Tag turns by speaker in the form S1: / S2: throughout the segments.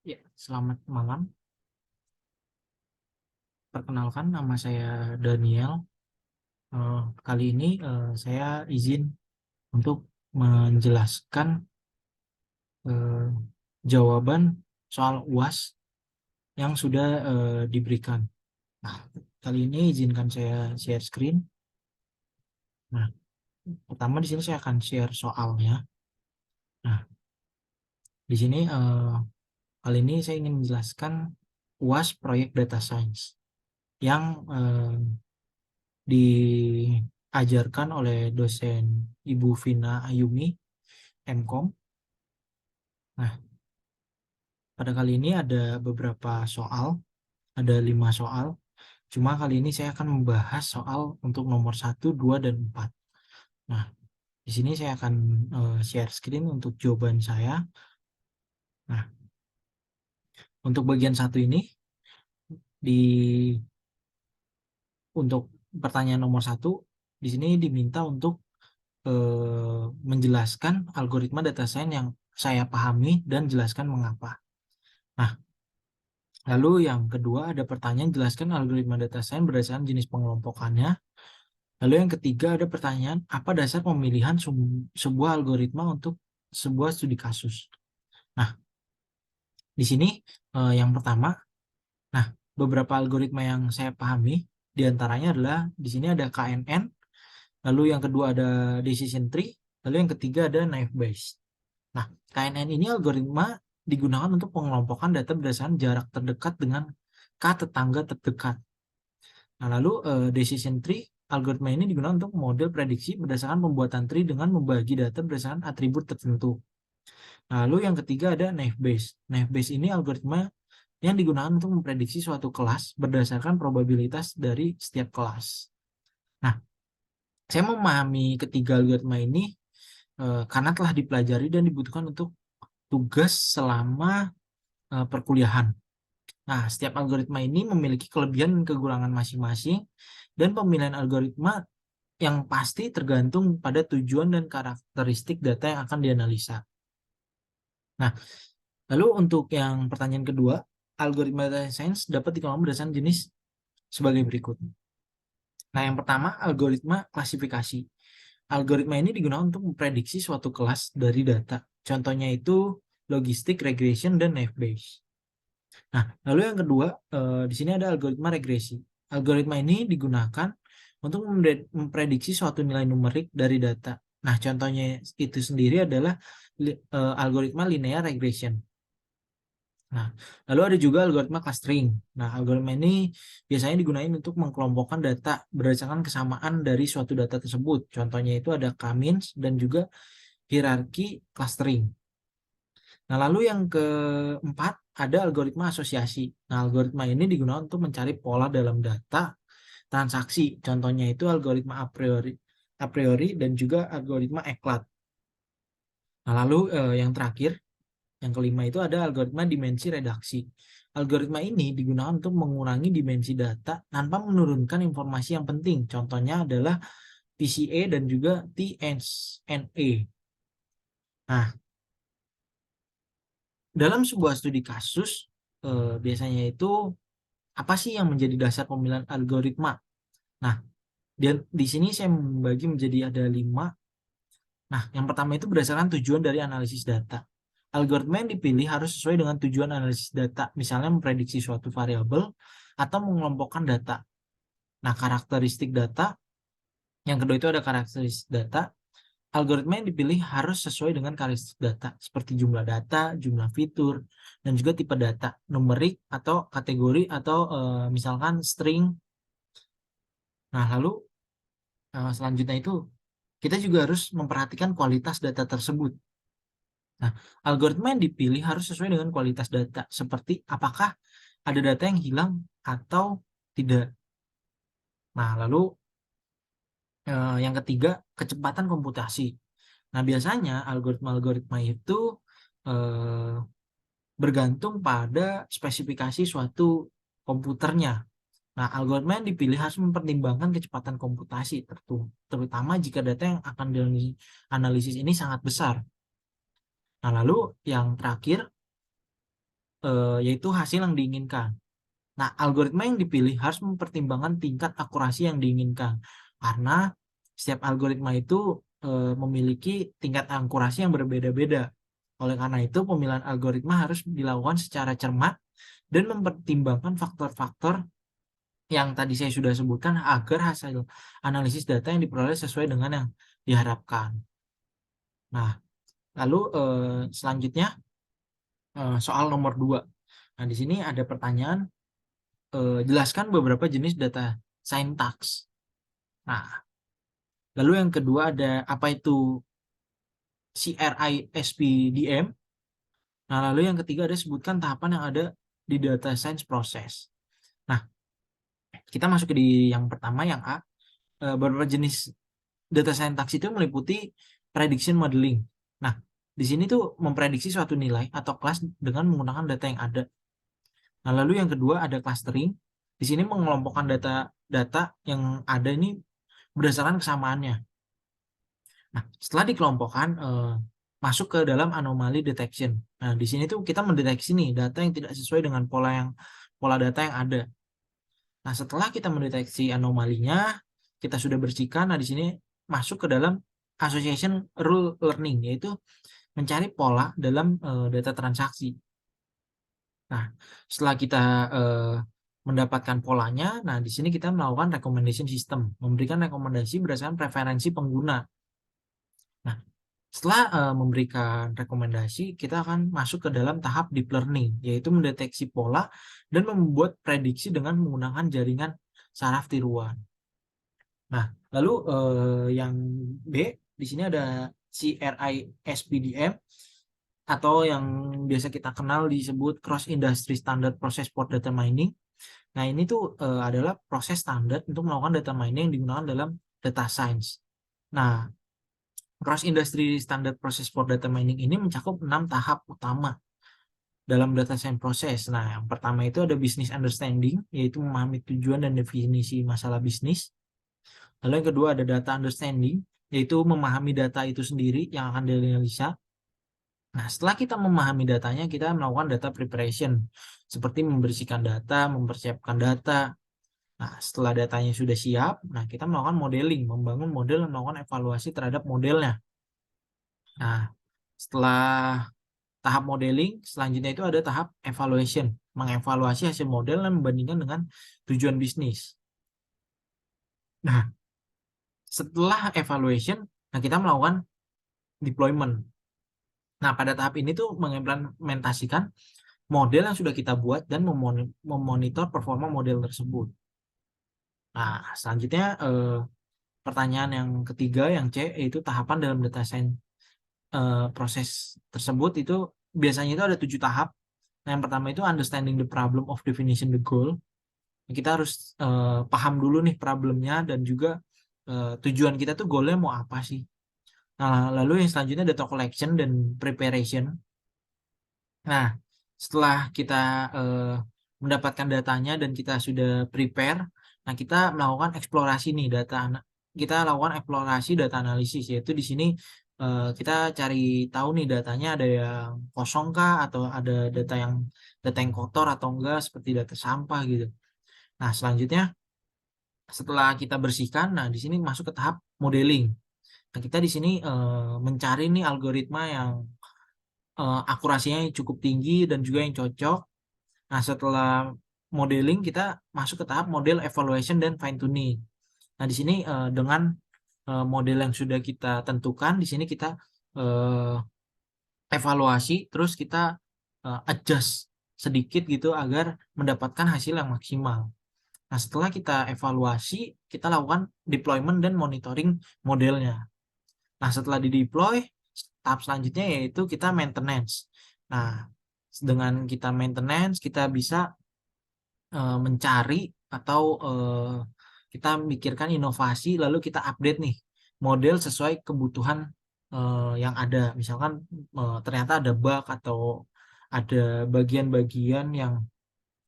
S1: Ya, selamat malam. Perkenalkan, nama saya Daniel. Kali ini saya izin untuk menjelaskan eh, jawaban soal UAS yang sudah diberikan. Nah, kali ini izinkan saya share screen. Nah, pertama di sini saya akan share soalnya. Nah, di sini kali ini saya ingin menjelaskan UAS proyek data science yang diajarkan oleh dosen Ibu Vina Ayumi, MKOM. Nah, pada kali ini ada beberapa soal, ada 5 soal. Cuma kali ini saya akan membahas soal untuk nomor 1, 2, dan 4. Nah, di sini saya akan share screen untuk jawaban saya. Nah, untuk bagian 1 ini, untuk pertanyaan nomor 1, di sini diminta untuk menjelaskan algoritma data science yang saya pahami dan jelaskan mengapa. Nah, lalu yang kedua ada pertanyaan jelaskan algoritma data science berdasarkan jenis pengelompokannya. Lalu yang ketiga ada pertanyaan apa dasar pemilihan sebuah algoritma untuk sebuah studi kasus. Nah, di sini yang pertama, nah beberapa algoritma yang saya pahami diantaranya adalah di sini ada KNN, lalu yang kedua ada decision tree, lalu yang ketiga ada naive Bayes. Nah, KNN ini algoritma digunakan untuk pengelompokan data berdasarkan jarak terdekat dengan K tetangga terdekat. Nah, lalu decision tree algoritma ini digunakan untuk model prediksi berdasarkan pembuatan tree dengan membagi data berdasarkan atribut tertentu. Nah, lalu yang ketiga ada naive Bayes. Naive Bayes ini algoritma yang digunakan untuk memprediksi suatu kelas berdasarkan probabilitas dari setiap kelas. Nah, saya memahami ketiga algoritma ini karena telah dipelajari dan dibutuhkan untuk tugas selama perkuliahan. Nah, setiap algoritma ini memiliki kelebihan dan kekurangan masing-masing, dan pemilihan algoritma yang pasti tergantung pada tujuan dan karakteristik data yang akan dianalisa. Nah, lalu untuk yang pertanyaan kedua, algoritma data science dapat dikelompokkan berdasarkan jenis sebagai berikut. Nah, yang pertama, algoritma klasifikasi. Algoritma ini digunakan untuk memprediksi suatu kelas dari data. Contohnya itu logistic regression dan naive Bayes. Nah, lalu yang kedua, di sini ada algoritma regresi. Algoritma ini digunakan untuk memprediksi suatu nilai numerik dari data. Nah, contohnya itu sendiri adalah algoritma linear regression. Nah, lalu ada juga algoritma clustering. Nah, algoritma ini biasanya digunakan untuk mengkelompokkan data berdasarkan kesamaan dari suatu data tersebut. Contohnya itu ada K-means dan juga hierarki clustering. Nah, lalu yang keempat ada algoritma asosiasi. Nah, algoritma ini digunakan untuk mencari pola dalam data transaksi. Contohnya itu algoritma a priori dan juga algoritma ECLAD. Nah, lalu yang terakhir, yang kelima itu ada algoritma dimensi redaksi. Algoritma ini digunakan untuk mengurangi dimensi data tanpa menurunkan informasi yang penting. Contohnya adalah PCA dan juga TNA. Nah, dalam sebuah studi kasus, biasanya itu apa sih yang menjadi dasar pemilihan algoritma? Nah, di sini saya membagi menjadi ada 5. Nah, yang pertama itu berdasarkan tujuan dari analisis data. Algoritma yang dipilih harus sesuai dengan tujuan analisis data, misalnya memprediksi suatu variabel atau mengelompokkan data. Nah, karakteristik data, yang kedua itu ada karakteristik data. Algoritma yang dipilih harus sesuai dengan karakteristik data, seperti jumlah data, jumlah fitur, dan juga tipe data, numerik atau kategori atau misalkan string. Nah, lalu selanjutnya itu kita juga harus memperhatikan kualitas data tersebut. Nah, algoritma yang dipilih harus sesuai dengan kualitas data, seperti apakah ada data yang hilang atau tidak. Nah, lalu yang ketiga, kecepatan komputasi. Nah, biasanya algoritma-algoritma itu eh, bergantung pada spesifikasi suatu komputernya. Nah, algoritma yang dipilih harus mempertimbangkan kecepatan komputasi, terutama jika data yang akan dianalisis ini sangat besar. Nah, lalu yang terakhir, yaitu hasil yang diinginkan. Nah, algoritma yang dipilih harus mempertimbangkan tingkat akurasi yang diinginkan, karena setiap algoritma itu memiliki tingkat akurasi yang berbeda-beda. Oleh karena itu, pemilihan algoritma harus dilakukan secara cermat dan mempertimbangkan faktor-faktor yang tadi saya sudah sebutkan agar hasil analisis data yang diperoleh sesuai dengan yang diharapkan. Nah, lalu selanjutnya soal nomor 2. Nah, di sini ada pertanyaan, jelaskan beberapa jenis data syntax. Nah, lalu yang kedua ada apa itu CRISPDM. Nah, lalu yang ketiga ada sebutkan tahapan yang ada di data science process. Nah, kita masuk ke di yang pertama, yang A. Beberapa jenis data syntax itu meliputi prediction modeling. Nah, di sini tuh memprediksi suatu nilai atau kelas dengan menggunakan data yang ada. Nah, lalu yang kedua ada clustering. Di sini mengelompokkan data yang ada ini berdasarkan kesamaannya. Nah, setelah dikelompokkan, masuk ke dalam anomaly detection. Nah, di sini tuh kita mendeteksi nih data yang tidak sesuai dengan pola data yang ada. Nah, setelah kita mendeteksi anomalinya, kita sudah bersihkan. Nah, di sini masuk ke dalam association rule learning, yaitu mencari pola dalam data transaksi. Nah, setelah kita mendapatkan polanya, nah di sini kita melakukan recommendation system, memberikan rekomendasi berdasarkan preferensi pengguna. Nah, setelah memberikan rekomendasi, kita akan masuk ke dalam tahap deep learning, yaitu mendeteksi pola dan membuat prediksi dengan menggunakan jaringan saraf tiruan. Nah, lalu yang B, di sini ada CRISPDM, atau yang biasa kita kenal disebut Cross Industry Standard Process for Data Mining. Nah, ini tuh adalah proses standar untuk melakukan data mining yang digunakan dalam data science. Nah, Cross Industry Standard Process for Data Mining ini mencakup 6 tahap utama dalam data science proses. Nah, yang pertama itu ada business understanding, yaitu memahami tujuan dan definisi masalah bisnis. Lalu yang kedua ada data understanding, yaitu memahami data itu sendiri yang akan dianalisa. Nah, setelah kita memahami datanya, kita melakukan data preparation, seperti membersihkan data, mempersiapkan data. Nah, setelah datanya sudah siap, nah kita melakukan modeling, membangun model dan melakukan evaluasi terhadap modelnya. Nah, setelah tahap modeling, selanjutnya itu ada tahap evaluation, mengevaluasi hasil model dan membandingkan dengan tujuan bisnis. Nah, setelah evaluation, nah kita melakukan deployment. Nah, pada tahap ini tuh mengimplementasikan model yang sudah kita buat dan memonitor performa model tersebut. Nah, selanjutnya pertanyaan yang ketiga, yang C, yaitu tahapan dalam data science proses tersebut itu biasanya itu ada 7 tahap. Nah, yang pertama itu understanding the problem of definition the goal. Kita harus paham dulu nih problemnya dan juga tujuan kita tuh goalnya mau apa sih. Nah, lalu yang selanjutnya data collection dan preparation. Nah, setelah kita mendapatkan datanya dan kita sudah prepare, nah kita melakukan eksplorasi nih kita lakukan eksplorasi data analisis, yaitu di sini kita cari tahu nih datanya ada yang kosong kah atau ada data yang kotor atau enggak, seperti data sampah gitu. Nah, selanjutnya setelah kita bersihkan, nah di sini masuk ke tahap modeling. Nah, kita di sini mencari nih algoritma yang akurasinya cukup tinggi dan juga yang cocok. Nah, setelah modeling kita masuk ke tahap model evaluation dan fine tuning. Nah, di sini dengan model yang sudah kita tentukan, di sini kita evaluasi, terus kita adjust sedikit gitu agar mendapatkan hasil yang maksimal. Nah, setelah kita evaluasi, kita lakukan deployment dan monitoring modelnya. Nah, setelah di-deploy, tahap selanjutnya yaitu kita maintenance. Nah, dengan kita maintenance, kita bisa mencari atau kita mikirkan inovasi, lalu kita update nih model sesuai kebutuhan yang ada. Misalkan ternyata ada bug atau ada bagian-bagian yang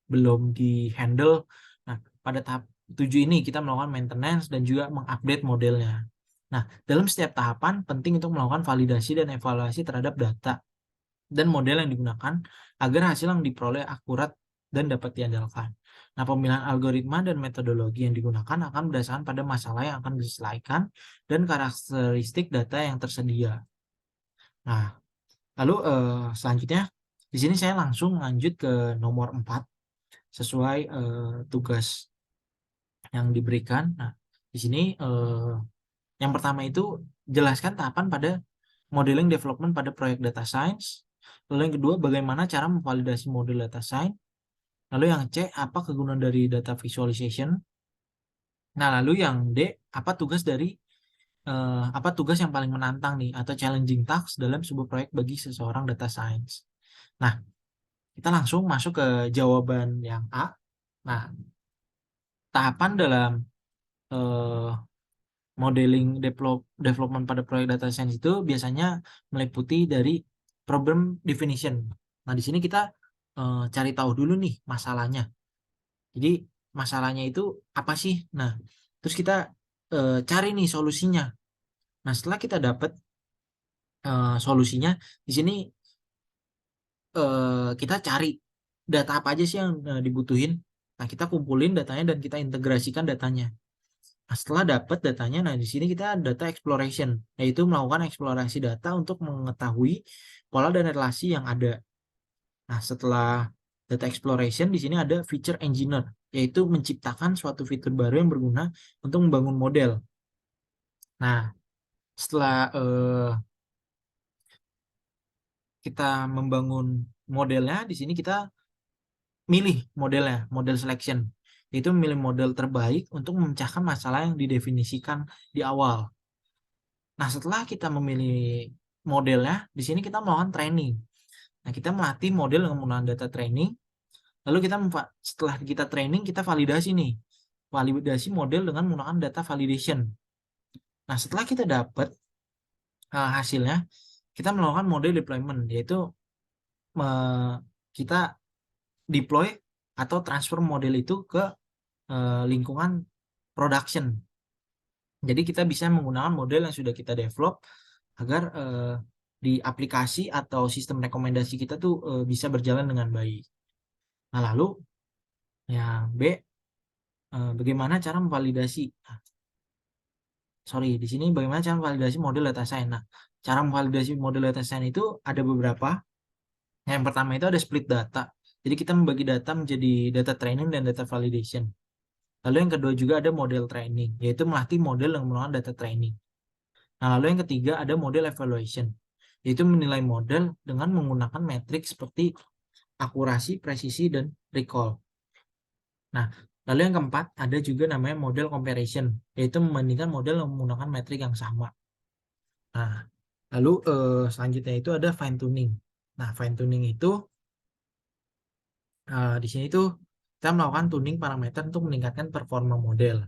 S1: belum di-handle. Nah, pada tahap 7 ini kita melakukan maintenance dan juga mengupdate modelnya. Nah, dalam setiap tahapan penting untuk melakukan validasi dan evaluasi terhadap data dan model yang digunakan agar hasil yang diperoleh akurat dan dapat diandalkan. Nah, pemilihan algoritma dan metodologi yang digunakan akan berdasarkan pada masalah yang akan diselesaikan dan karakteristik data yang tersedia. Nah, lalu selanjutnya di sini saya langsung lanjut ke nomor 4 sesuai tugas yang diberikan. Nah, di sini yang pertama itu jelaskan tahapan pada modeling development pada proyek data science. Lalu yang kedua, bagaimana cara memvalidasi model data science. Lalu yang C, apa kegunaan dari data visualization. Nah, lalu yang D, apa tugas yang paling menantang nih atau challenging task dalam sebuah proyek bagi seseorang data science. Nah, kita langsung masuk ke jawaban yang A. Nah, tahapan dalam modeling development pada proyek data science itu biasanya meliputi dari problem definition. Nah, di sini kita cari tahu dulu nih masalahnya. Jadi, masalahnya itu apa sih? Nah, terus kita cari nih solusinya. Nah, setelah kita dapat solusinya, di sini kita cari data apa aja sih yang dibutuhin. Nah, kita kumpulin datanya dan kita integrasikan datanya. Nah, setelah dapat datanya, nah di sini kita data exploration, yaitu melakukan eksplorasi data untuk mengetahui pola dan relasi yang ada. Nah, setelah data exploration, di sini ada feature engineer, yaitu menciptakan suatu fitur baru yang berguna untuk membangun model. Nah, setelah kita membangun modelnya, di sini kita milih modelnya, model selection, yaitu memilih model terbaik untuk memecahkan masalah yang didefinisikan di awal. Nah, setelah kita memilih modelnya, di sini kita melakukan training. Nah, kita melatih model dengan menggunakan data training. Lalu setelah kita training, kita validasi nih. Validasi model dengan menggunakan data validation. Nah, setelah kita dapat hasilnya, kita melakukan model deployment, yaitu kita deploy atau transfer model itu ke lingkungan production. Jadi kita bisa menggunakan model yang sudah kita develop agar di aplikasi atau sistem rekomendasi kita tuh bisa berjalan dengan baik. Nah, lalu yang B, bagaimana cara memvalidasi? Di sini bagaimana cara memvalidasi model data science? Nah, cara memvalidasi model data science itu ada beberapa. Yang pertama itu ada split data. Jadi kita membagi data menjadi data training dan data validation. Lalu yang kedua juga ada model training, yaitu melatih model yang menggunakan data training. Nah, lalu yang ketiga ada model evaluation, yaitu menilai model dengan menggunakan metrik seperti akurasi, presisi, dan recall. Nah, lalu yang keempat ada juga namanya model comparison, yaitu membandingkan model yang menggunakan metrik yang sama. Nah, lalu selanjutnya itu ada fine tuning. Nah, fine tuning itu di sini tuh kita melakukan tuning parameter untuk meningkatkan performa model.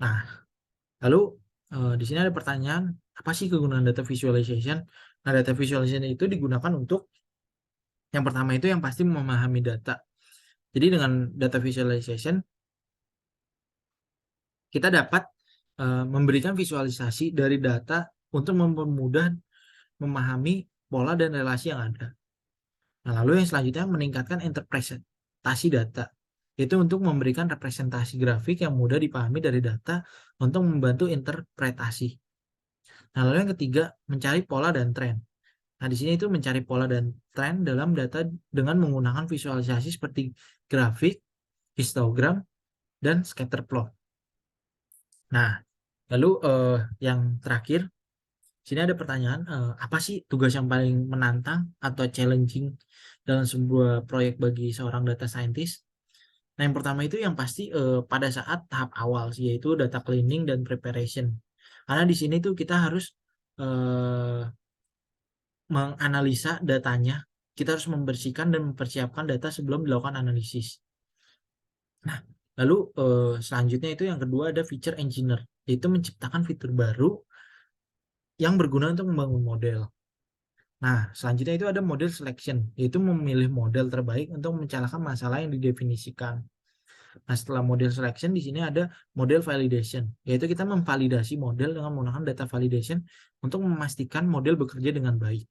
S1: Nah, lalu di sini ada pertanyaan, apa sih kegunaan data visualization? Nah, data visualization itu digunakan untuk yang pertama itu yang pasti memahami data. Jadi dengan data visualization kita dapat memberikan visualisasi dari data untuk mempermudah memahami pola dan relasi yang ada. Nah, lalu yang selanjutnya meningkatkan interpretasi data, yaitu untuk memberikan representasi grafik yang mudah dipahami dari data untuk membantu interpretasi. Nah, lalu yang ketiga mencari pola dan tren. Nah, di sini itu mencari pola dan tren dalam data dengan menggunakan visualisasi seperti grafik, histogram, dan scatter plot. Nah, lalu yang terakhir, sini ada pertanyaan, apa sih tugas yang paling menantang atau challenging dalam sebuah proyek bagi seorang data scientist? Nah, yang pertama itu yang pasti pada saat tahap awal, yaitu data cleaning dan preparation. Karena di sini tuh kita harus menganalisa datanya, kita harus membersihkan dan mempersiapkan data sebelum dilakukan analisis. Nah, lalu selanjutnya itu yang kedua ada feature engineer, yaitu menciptakan fitur baru yang berguna untuk membangun model. Nah, selanjutnya itu ada model selection, yaitu memilih model terbaik untuk mencalakan masalah yang didefinisikan. Nah, setelah model selection di sini ada model validation, yaitu kita memvalidasi model dengan menggunakan data validation untuk memastikan model bekerja dengan baik.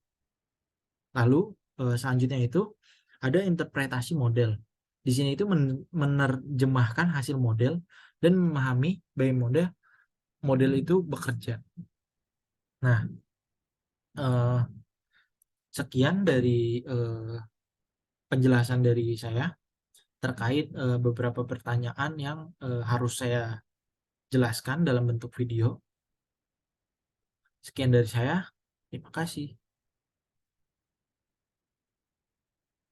S1: Lalu selanjutnya itu ada interpretasi model. Di sini itu menerjemahkan hasil model dan memahami bagaimana model itu bekerja. Nah, eh, sekian dari penjelasan dari saya terkait beberapa pertanyaan yang harus saya jelaskan dalam bentuk video. Sekian dari saya. Terima kasih.